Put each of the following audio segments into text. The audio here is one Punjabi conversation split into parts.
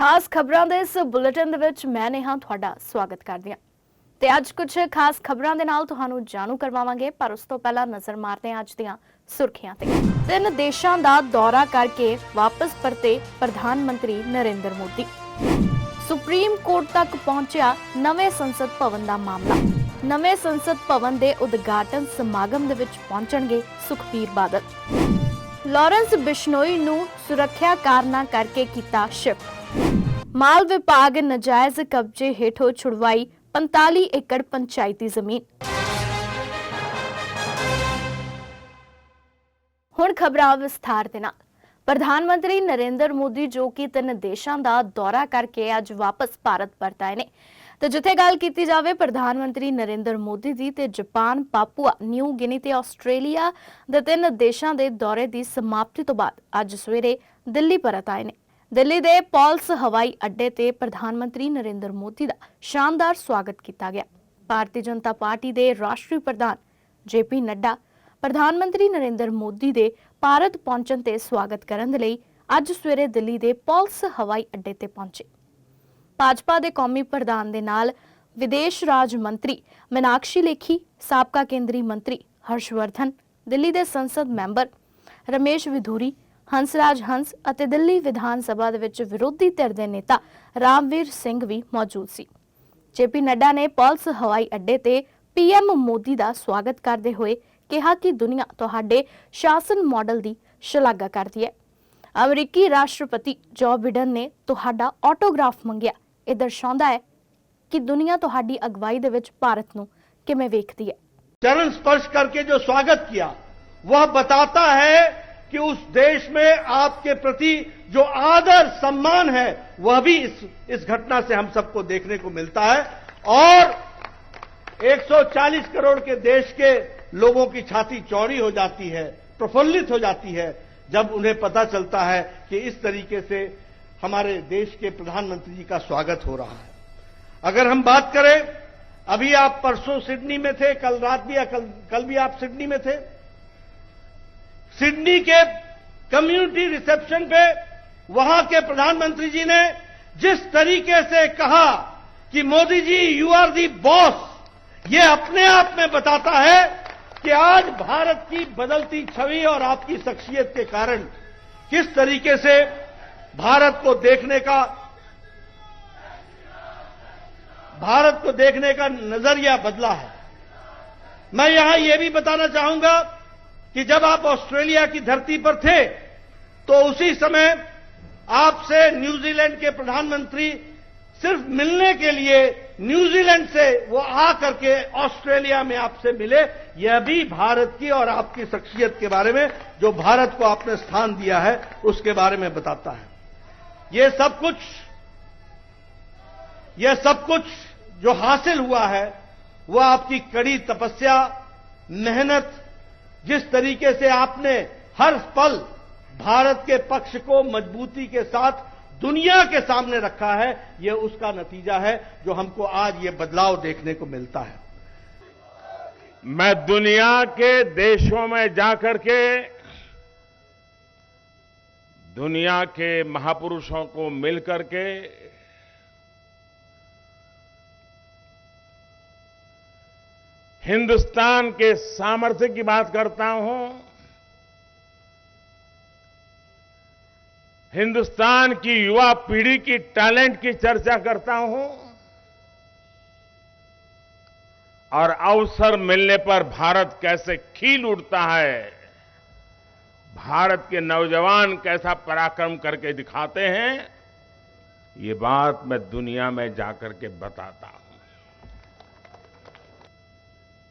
खास खबरों के इस बुलेटिन दे विच मैं नेहा तुहाडा स्वागत करदी हां ते अज कुछ खास खबरों दे नाल तुहानू जानू करवावांगे पर उस तो पहला नजर मारते हैं अज दीआं सुर्खियां ते। 3 देशां दा दौरा करके वापस परते प्रधानमंत्री नरेंद्र मोदी। सुप्रीम कोर्ट तक पहुंचा नवे संसद भवन दा मामला। नवे संसद भवन दे उद्घाटन समागम दे विच पहुंचणगे सुखबीर बादल। लॉरेंस बिश्नोई नू सुरक्षा कारणा करके कीता शिफ्ट। माल विभाग नजायज कब्जे हेठों छुड़वाई 45 एकड़ पंचायती जमीन। हुण खबरां विस्तार दे नाल। प्रधानमंत्री नरेंद्र मोदी जो कि 3 देशों का दौरा करके अज वापस भारत परत आए ने तो जिथे गल की जाए प्रधानमंत्री नरेंद्र मोदी दी ते जापान, पापुआ न्यू गिनी ते आस्ट्रेलिया दे 3 देशों के दौरे की समाप्ति तो बाद अज सवेरे दिल्ली परत आए ने। दिल्ली दे पॉल्स हवाई अड्डे ते प्रधानमंत्री नरेंद्र मोदी का शानदार स्वागत किया गया। भारतीय जनता पार्टी के राष्ट्रीय प्रधान JP नड्डा प्रधानमंत्री नरेंद्र मोदी के भारत पहुंचण ते स्वागत करन दे लई अज सवेरे दिल्ली के पॉल्स हवाई अड्डे ते पहुंचे। भाजपा के कौमी प्रधान दे नाल विदेश राज मंत्री मीनाक्षी लेखी, साबका केंद्रीय मंत्री हर्षवर्धन, दिल्ली के संसद मैंबर रमेश विधूरी, हंसराज हंस अते दिल्ली विधान सभा दे विच विरोधी धिर दे नेता रामवीर सिंह भी मौजूद सी। JP नड्डा ने पॉल्स हवाई अड्डे ते PM मोदी का स्वागत करते हुए कहा कि दुनिया तुहाडे शासन मॉडल की शलाघा करती है। अमरीकी राष्ट्रपति जो बिडन ने तुहाडा ऑटोग्राफ मंगिया। यह दर्शाता है कि दुनिया तुहाडी अगवाई दे विच भारत नूं किवें वेखदी है। चरण स्पर्श करके जो स्वागत किया वह बताता है कि उस देश में आपके प्रति जो आदर सम्मान है वह भी इस घटना से हम सबको देखने को मिलता है। और 140 करोड़ के देश के लोगों की छाती चौड़ी हो जाती है, प्रफुल्लित हो जाती है जब उन्हें पता चलता है कि इस तरीके से हमारे देश के प्रधानमंत्री जी का स्वागत हो रहा है। अगर हम बात करें, अभी आप परसों सिडनी में थे, कल रात भी या कल भी आप सिडनी में थे। सिडनी के कम्युनिटी रिसेप्शन पे वहां के प्रधानमंत्री जी ने जिस तरीके से कहा कि Modi ji you are the boss, ये अपने आप में बताता है कि आज भारत की बदलती छवि और आपकी शख्सियत के कारण किस तरीके से भारत को देखने का नजरिया बदला है। मैं यहां यह भी बताना चाहूंगा कि जब आप ऑस्ट्रेलिया की धरती पर थे तो उसी समय आपसे न्यूजीलैंड के प्रधानमंत्री सिर्फ मिलने के लिए न्यूजीलैंड से वो आ करके ऑस्ट्रेलिया में आपसे मिले। यह भी भारत की और आपकी शख्सियत के बारे में, जो भारत को आपने स्थान दिया है, उसके बारे में बताता है। यह सब कुछ जो हासिल हुआ है वह आपकी कड़ी तपस्या, मेहनत, जिस तरीके से आपने हर पल भारत के पक्ष को मजबूती के साथ दुनिया के सामने रखा है, यह उसका नतीजा है जो हमको आज ये बदलाव देखने को मिलता है। मैं दुनिया के देशों में जाकर के दुनिया के महापुरुषों को मिलकर के हिंदुस्तान के सामर्थ्य की बात करता हूं, हिंदुस्तान की युवा पीढ़ी की टैलेंट की चर्चा करता हूं और अवसर मिलने पर भारत कैसे खिल उठता है, भारत के नौजवान कैसा पराक्रम करके दिखाते हैं, ये बात मैं दुनिया में जाकर के बताता हूं।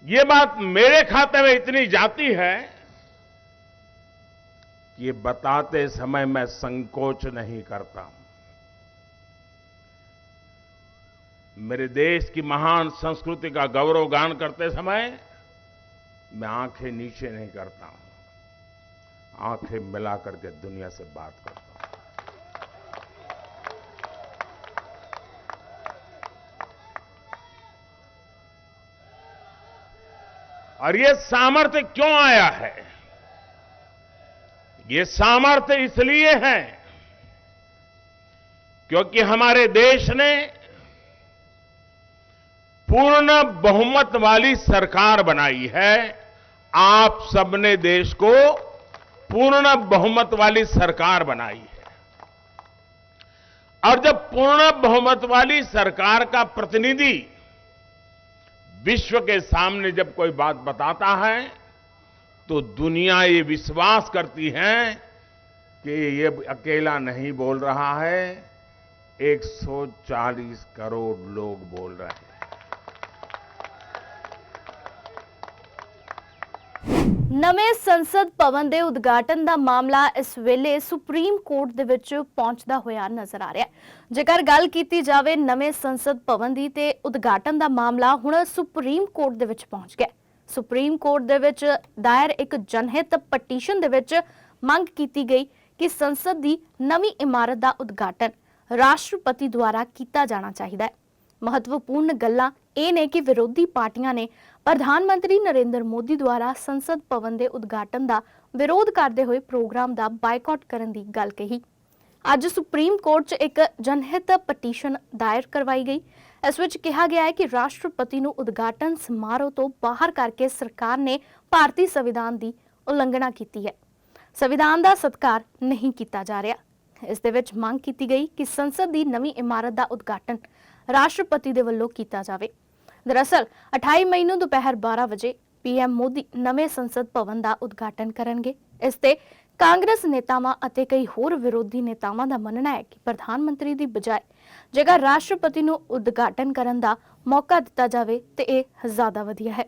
ये बात मेरे खाते में इतनी जाती है कि ये बताते समय मैं संकोच नहीं करता हूं। मेरे देश की महान संस्कृति का गौरवगान करते समय मैं आंखें नीचे नहीं करता हूं, आंखें मिला करके दुनिया से बात करता हूं। और ये सामर्थ्य क्यों आया है? ये सामर्थ्य इसलिए है क्योंकि हमारे देश ने पूर्ण बहुमत वाली सरकार बनाई है। आप सबने देश को पूर्ण बहुमत वाली सरकार बनाई है, और जब पूर्ण बहुमत वाली सरकार का प्रतिनिधि विश्व के सामने जब कोई बात बताता है तो दुनिया ये विश्वास करती है कि ये अकेला नहीं बोल रहा है, 140 करोड़ लोग बोल रहे हैं। ਨਵੇਂ ਸੰਸਦ ਭਵਨ ਦੇ ਉਦਘਾਟਨ ਦਾ ਮਾਮਲਾ ਇਸ ਵੇਲੇ ਸੁਪਰੀਮ ਕੋਰਟ ਦੇ ਵਿੱਚ ਪਹੁੰਚਦਾ ਹੋਇਆ ਨਜ਼ਰ ਆ ਰਿਹਾ ਹੈ। ਜੇਕਰ ਗੱਲ ਕੀਤੀ ਜਾਵੇ ਨਵੇਂ ਸੰਸਦ ਭਵਨ ਦੀ ਤੇ ਉਦਘਾਟਨ ਦਾ ਮਾਮਲਾ ਹੁਣ ਸੁਪਰੀਮ ਕੋਰਟ ਦੇ ਵਿੱਚ ਪਹੁੰਚ ਗਿਆ। ਸੁਪਰੀਮ ਕੋਰਟ ਦੇ ਵਿੱਚ ਦਾਇਰ ਇੱਕ ਜਨਹਿਤ ਪਟੀਸ਼ਨ ਦੇ ਵਿੱਚ ਮੰਗ ਕੀਤੀ ਗਈ ਕਿ ਸੰਸਦ ਦੀ ਨਵੀਂ ਇਮਾਰਤ ਦਾ ਉਦਘਾਟਨ ਰਾਸ਼ਟਰਪਤੀ ਦੁਆਰਾ ਕੀਤਾ ਜਾਣਾ ਚਾਹੀਦਾ ਹੈ। ਮਹੱਤਵਪੂਰਨ ਗੱਲਾਂ ਇਹ ਨੇ ਕਿ ਵਿਰੋਧੀ ਪਾਰਟੀਆਂ ਨੇ ਪ੍ਰਧਾਨ ਮੰਤਰੀ ਨਰਿੰਦਰ ਮੋਦੀ ਦੁਆਰਾ ਸੰਸਦ ਭਵਨ ਦੇ ਉਦਘਾਟਨ ਦਾ ਵਿਰੋਧ ਕਰਦੇ ਹੋਏ ਪ੍ਰੋਗਰਾਮ ਦਾ ਬਾਈਕਾਟ ਕਰਨ ਦੀ ਗੱਲ ਕਹੀ। ਅੱਜ ਸੁਪਰੀਮ ਕੋਰਟ 'ਚ ਇੱਕ ਜਨਹਿਤ ਪਟੀਸ਼ਨ ਦਾਇਰ ਕਰਵਾਈ ਗਈ। ਇਸ ਵਿੱਚ ਕਿਹਾ ਗਿਆ ਹੈ ਕਿ ਰਾਸ਼ਟਰਪਤੀ ਨੂੰ ਉਦਘਾਟਨ ਸਮਾਰੋਹ ਤੋਂ ਬਾਹਰ ਕਰਕੇ ਸਰਕਾਰ ਨੇ ਭਾਰਤੀ ਸੰਵਿਧਾਨ ਦੀ ਉਲੰਘਣਾ ਕੀਤੀ ਹੈ। ਸੰਵਿਧਾਨ ਦਾ ਸਤਿਕਾਰ ਨਹੀਂ ਕੀਤਾ ਜਾ ਰਿਹਾ। ਇਸ ਦੇ ਵਿੱਚ ਮੰਗ ਕੀਤੀ ਗਈ ਕਿ ਸੰਸਦ ਦੀ ਨਵੀਂ ਇਮਾਰਤ ਦਾ ਉਦਘਾਟਨ ਰਾਸ਼ਟਰਪਤੀ ਦੇ ਵੱਲੋਂ ਕੀਤਾ ਜਾਵੇ। ਦਰਅਸਲ 28 ਮਈ ਨੂੰ ਦੁਪਹਿਰ 12 ਵਜੇ ਪੀਐਮ ਮੋਦੀ ਨਵੇਂ ਸੰਸਦ ਭਵਨ ਦਾ ਉਦਘਾਟਨ ਕਰਨਗੇ। ਇਸ ਤੇ ਕਾਂਗਰਸ ਨੇਤਾਵਾਂ ਅਤੇ ਕਈ ਹੋਰ ਵਿਰੋਧੀ ਨੇਤਾਵਾਂ ਦਾ ਮੰਨਣਾ ਹੈ ਕਿ ਪ੍ਰਧਾਨ ਮੰਤਰੀ ਦੀ ਬਜਾਏ ਜੇਕਰ ਰਾਸ਼ਟਰਪਤੀ ਨੂੰ ਉਦਘਾਟਨ ਕਰਨ ਦਾ ਮੌਕਾ ਦਿੱਤਾ ਜਾਵੇ ਤੇ ਇਹ ਜ਼ਿਆਦਾ ਵਧੀਆ ਹੈ।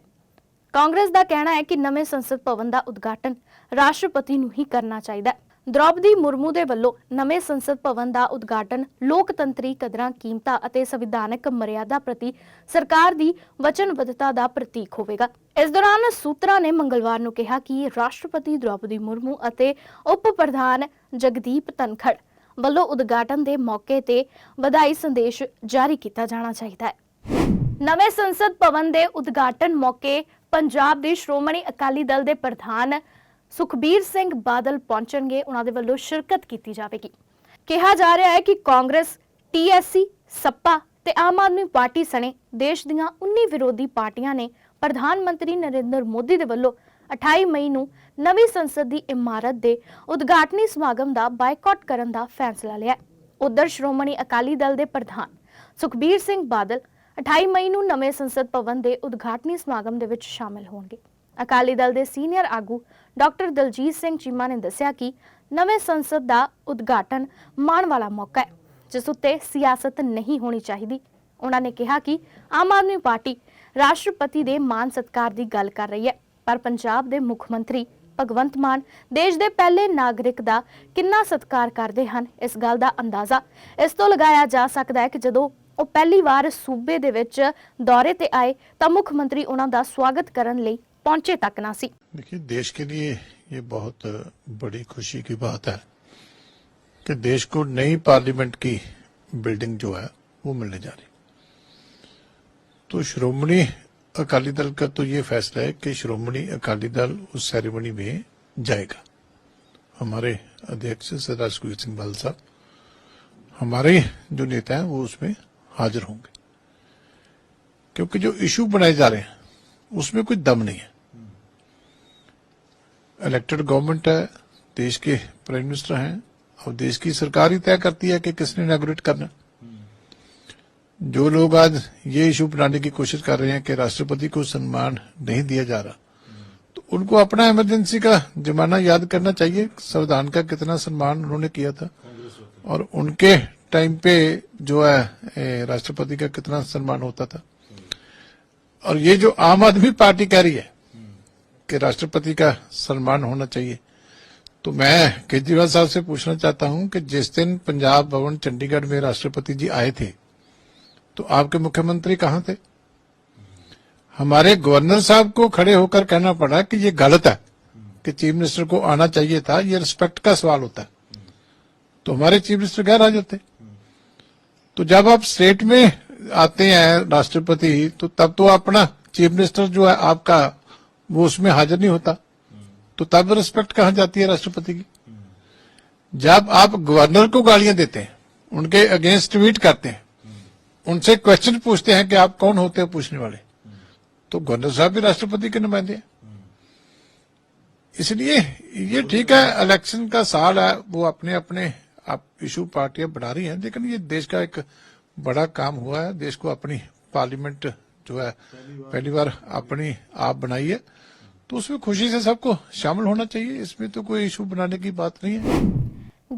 ਕਾਂਗਰਸ ਦਾ ਕਹਿਣਾ ਹੈ ਕਿ ਨਵੇਂ ਸੰਸਦ ਭਵਨ ਦਾ ਉਦਘਾਟਨ ਰਾਸ਼ਟਰਪਤੀ ਨੂੰ ਹੀ ਕਰਨਾ ਚਾਹੀਦਾ ਹੈ। द्रौपदी मुर्मू ਦੇ ਵੱਲੋਂ ਨਵੇਂ ਸੰਸਦ ਭਵਨ ਦਾ ਉਦਘਾਟਨ ਲੋਕਤੰਤਰੀ ਕਦਰਾਂ ਕੀਮਤਾਂ ਅਤੇ ਸੰਵਿਧਾਨਕ ਮਰਿਆਦਾ ਪ੍ਰਤੀ ਸਰਕਾਰ ਦੀ ਵਚਨਬੱਧਤਾ ਦਾ ਪ੍ਰਤੀਕ ਹੋਵੇਗਾ। ਇਸ ਦੌਰਾਨ ਸੂਤਰਾਂ ਨੇ ਮੰਗਲਵਾਰ ਨੂੰ ਕਿਹਾ ਕਿ ਰਾਸ਼ਟਰਪਤੀ द्रौपदी मुर्मू ਅਤੇ ਉਪ ਪ੍ਰਧਾਨ ਜਗਦੀਪ ਧਨਖੜ ਵੱਲੋਂ ਉਦਘਾਟਨ ਦੇ ਮੌਕੇ ਤੇ ਵਧਾਈ ਸੰਦੇਸ਼ ਜਾਰੀ ਕੀਤਾ ਜਾਣਾ ਚਾਹੀਦਾ ਹੈ। ਨਵੇਂ ਸੰਸਦ ਭਵਨ ਦੇ ਉਦਘਾਟਨ ਮੌਕੇ ਪੰਜਾਬ ਦੇ ਸ਼੍ਰੋਮਣੀ ਅਕਾਲੀ ਦਲ ਦੇ ਪ੍ਰਧਾਨ ਸੁਖਬੀਰ ਸਿੰਘ ਬਾਦਲ ਪਹੁੰਚਣਗੇ। ਉਹਨਾਂ ਦੇ ਵੱਲੋਂ ਸ਼ਿਰਕਤ ਕੀਤੀ ਜਾਵੇਗੀ। ਕਿਹਾ ਜਾ ਰਿਹਾ ਹੈ ਕਿ ਕਾਂਗਰਸ, ਟੀਐਸਸੀ, ਸੱਪਾ ਤੇ ਆਮ ਆਦਮੀ ਪਾਰਟੀ ਸਣੇ ਦੇਸ਼ ਦੀਆਂ 19 ਵਿਰੋਧੀ ਪਾਰਟੀਆਂ ਨੇ ਪ੍ਰਧਾਨ ਮੰਤਰੀ ਨਰਿੰਦਰ ਮੋਦੀ ਦੇ ਵੱਲੋਂ 28 ਮਈ ਨੂੰ ਨਵੀਂ ਸੰਸਦ ਦੀ ਇਮਾਰਤ ਦੇ ਉਦਘਾਟਨੀ ਸਮਾਗਮ ਦਾ ਬਾਈਕਾਟ ਕਰਨ ਦਾ ਫੈਸਲਾ ਲਿਆ। ਉਧਰ ਸ਼੍ਰੋਮਣੀ ਅਕਾਲੀ ਦਲ ਦੇ ਪ੍ਰਧਾਨ ਸੁਖਬੀਰ ਸਿੰਘ ਬਾਦਲ 28 ਮਈ ਨੂੰ ਨਵੇਂ ਸੰਸਦ ਭਵਨ ਦੇ ਉਦਘਾਟਨੀ ਸਮਾਗਮ ਦੇ ਵਿੱਚ ਸ਼ਾਮਲ ਹੋਣਗੇ। ਅਕਾਲੀ ਦਲ ਦੇ ਸੀਨੀਅਰ ਆਗੂ ਡਾਕਟਰ ਦਲਜੀਤ ਸਿੰਘ ਚੀਮਾ ਨੇ ਦੱਸਿਆ ਕਿ ਨਵੇਂ ਸੰਸਦ ਦਾ ਉਦਘਾਟਨ ਮਾਣ ਵਾਲਾ ਮੌਕਾ ਹੈ ਜਿਸ ਉੱਤੇ ਸਿਆਸਤ ਨਹੀਂ ਹੋਣੀ ਚਾਹੀਦੀ। ਉਹਨਾਂ ਨੇ ਕਿਹਾ ਕਿ ਆਮ ਆਦਮੀ ਪਾਰਟੀ ਰਾਸ਼ਟਰਪਤੀ ਦੇ ਮਾਣ ਸਤਿਕਾਰ ਦੀ ਗੱਲ ਕਰ ਰਹੀ ਹੈ, ਪਰ ਪੰਜਾਬ ਦੇ ਮੁੱਖ ਮੰਤਰੀ ਭਗਵੰਤ ਮਾਨ ਦੇਸ਼ ਦੇ ਪਹਿਲੇ ਨਾਗਰਿਕ ਦਾ ਕਿੰਨਾ ਸਤਿਕਾਰ ਕਰਦੇ ਹਨ, ਇਸ ਗੱਲ ਦਾ ਅੰਦਾਜ਼ਾ ਇਸ ਤੋਂ ਲਗਾਇਆ ਜਾ ਸਕਦਾ ਹੈ ਕਿ ਜਦੋਂ ਉਹ ਪਹਿਲੀ ਵਾਰ ਸੂਬੇ ਦੇ ਵਿੱਚ ਦੌਰੇ ਤੇ ਆਏ ਤਾਂ ਮੁੱਖ ਮੰਤਰੀ ਉਹਨਾਂ ਦਾ ਸਵਾਗਤ ਕਰਨ ਲਈ पहुंचे तक ना सी। देखिए, देश के लिए ये बहुत बड़ी खुशी की बात है कि देश को नई पार्लियामेंट की बिल्डिंग जो है वो मिलने जा रही। तो श्रोमणी अकाली दल का तो ये फैसला है कि श्रोमणी अकाली दल उस सेरेमनी में जाएगा। हमारे अध्यक्ष सरदार सुखबीर सिंह बादल साहब, हमारे जो नेता हैं वो उसमें हाजिर होंगे, क्योंकि जो इशू बनाए जा रहे हैं उसमें कोई दम नहीं है। इलेक्टेड गवर्नमेंट है, देश के प्राइम मिनिस्टर हैं, और देश की सरकार ही तय करती है कि किसने इनॉग्रेट करना। जो लोग आज ये इशू बनाने की कोशिश कर रहे हैं कि राष्ट्रपति को सम्मान नहीं दिया जा रहा, तो उनको अपना इमरजेंसी का जमाना याद करना चाहिए। संविधान का कितना सम्मान उन्होंने किया था और उनके टाइम पे जो है राष्ट्रपति का कितना सम्मान होता था। और ये जो आम आदमी पार्टी कह रही है कि राष्ट्रपति का सम्मान होना चाहिए, तो मैं केजरीवाल साहब से पूछना चाहता हूं कि जिस दिन पंजाब भवन चंडीगढ़ में राष्ट्रपति जी आए थे तो आपके मुख्यमंत्री कहां थे? हमारे गवर्नर साहब को खड़े होकर कहना पड़ा कि ये गलत है कि चीफ मिनिस्टर को आना चाहिए था, ये रिस्पेक्ट का सवाल होता है। तो हमारे चीफ मिनिस्टर गैर हाजिर थे। तो जब आप स्टेट में आते हैं राष्ट्रपति, तो तब तो अपना चीफ मिनिस्टर जो है आपका वो उसमें हाजिर नहीं होता, तो तब रिस्पेक्ट कहां जाती है राष्ट्रपति की? जब आप गवर्नर को गालियां देते हैं, उनके अगेंस्ट ट्वीट करते हैं, उनसे क्वेश्चन पूछते हैं कि आप कौन होते हैं पूछने वाले, तो गवर्नर साहब भी राष्ट्रपति के नुमाइंदे हैं। इसलिए ये ठीक है, इलेक्शन का साल है, वो अपने अपने आप इशू पार्टियां बढ़ा रही हैं, लेकिन ये देश का एक बड़ा काम हुआ है। देश को अपनी पार्लियामेंट जो है पहली बार अपनी आप बनाई है, तो उसमें खुशी से सबको शामिल होना चाहिए। इसमें तो कोई इशू बनाने की बात नहीं है।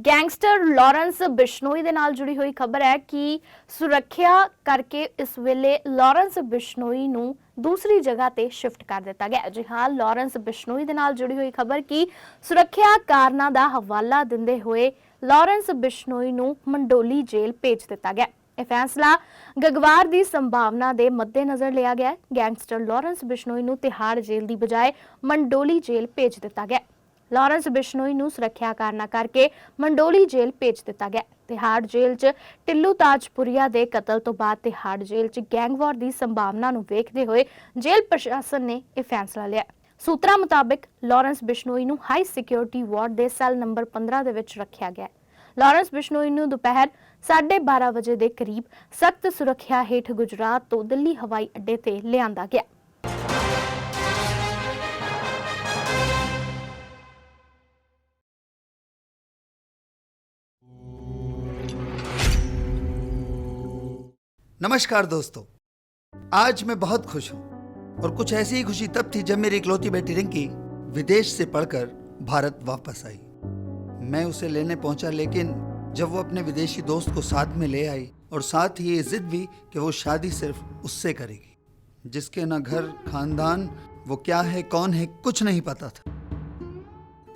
ਗੈਂਗਸਟਰ ਲਾਰੈਂਸ ਬਿਸ਼ਨੋਈ ਦੇ ਨਾਲ ਜੁੜੀ ਹੋਈ ਖਬਰ ਹੈ ਕਿ ਸੁਰੱਖਿਆ ਕਰਕੇ ਇਸ ਵੇਲੇ ਲਾਰੈਂਸ ਬਿਸ਼ਨੋਈ ਨੂੰ ਦੂਸਰੀ ਜਗ੍ਹਾ ਤੇ ਸ਼ਿਫਟ ਕਰ ਦਿੱਤਾ ਗਿਆ। ਜੀ ਹਾਂ, ਲਾਰੈਂਸ ਬਿਸ਼ਨੋਈ ਦੇ ਨਾਲ ਜੁੜੀ ਹੋਈ ਖਬਰ ਕਿ ਸੁਰੱਖਿਆ ਕਾਰਨਾਂ ਦਾ ਹਵਾਲਾ ਦਿੰਦੇ ਹੋਏ ਲਾਰੈਂਸ ਬਿਸ਼ਨੋਈ ਨੂੰ ਮੰਡੋਲੀ ਜੇਲ੍ਹ ਭੇਜ ਦਿੱਤਾ ਗਿਆ। ਇਹ ਫੈਸਲਾ ਗਗਵਾਰ ਦੀ ਸੰਭਾਵਨਾ ਦੇ ਮੱਦੇਨਜ਼ਰ ਲਿਆ ਗਿਆ ਹੈ। ਗੈਂਗਸਟਰ ਲਾਰੈਂਸ ਬਿਸ਼ਨੋਈ ਨੂੰ ਤਿਹਾੜ ਜੇਲ੍ਹ ਦੀ ਬਜਾਏ ਮੰਡੋਲੀ ਜੇਲ੍ਹ ਭੇਜ ਦਿੱਤਾ ਗਿਆ। ਲਾਰੈਂਸ ਬਿਸ਼ਨੋਈ ਨੂੰ ਸੁਰੱਖਿਆ ਕਾਰਨਾਂ ਕਰਕੇ ਮੰਡੋਲੀ ਜੇਲ੍ਹ ਭੇਜ ਦਿੱਤਾ ਗਿਆ। ਤਿਹਾੜ ਜੇਲ੍ਹ 'ਚ ਟਿੱਲੂ ਤਾਜਪੁਰੀਆ ਦੇ ਕਤਲ ਤੋਂ ਬਾਅਦ ਤਿਹਾੜ ਜੇਲ੍ਹ 'ਚ ਗੈਂਗਵਾਰ ਦੀ ਸੰਭਾਵਨਾ ਨੂੰ ਵੇਖਦੇ ਹੋਏ ਜੇਲ੍ਹ ਪ੍ਰਸ਼ਾਸਨ ਨੇ ਇਹ ਫੈਸਲਾ ਲਿਆ। ਸੂਤਰਾਂ ਮੁਤਾਬਕ ਲਾਰੈਂਸ ਬਿਸ਼ਨੋਈ ਨੂੰ ਹਾਈ ਸਿਕਿਉਰਿਟੀ ਵਾਰਡ ਦੇ ਸੈੱਲ ਨੰਬਰ 15 ਦੇ ਵਿੱਚ ਰੱਖਿਆ ਗਿਆ। ਲਾਰੈਂਸ ਬਿਸ਼ਨੋਈ ਨੂੰ ਦੁਪਹਿਰ 12:30 ਵਜੇ ਦੇ ਕਰੀਬ ਸਖਤ ਸੁਰੱਖਿਆ ਹੇਠ ਗੁਜਰਾਤ ਤੋਂ ਦਿੱਲੀ ਹਵਾਈ ਅੱਡੇ ਤੇ ਲਿਆਂਦਾ ਗਿਆ। नमस्कार दोस्तों, आज मैं बहुत खुश हूँ और कुछ ऐसी ही खुशी तब थी जब मेरी इकलौती बेटी रिंकी विदेश से पढ़कर भारत वापस आई। मैं उसे लेने पहुंचा, लेकिन जब वो अपने विदेशी दोस्त को साथ में ले आई और साथ ही ये जिद भी कि वो शादी सिर्फ उससे करेगी, जिसके ना घर खानदान, वो क्या है कौन है कुछ नहीं पता था।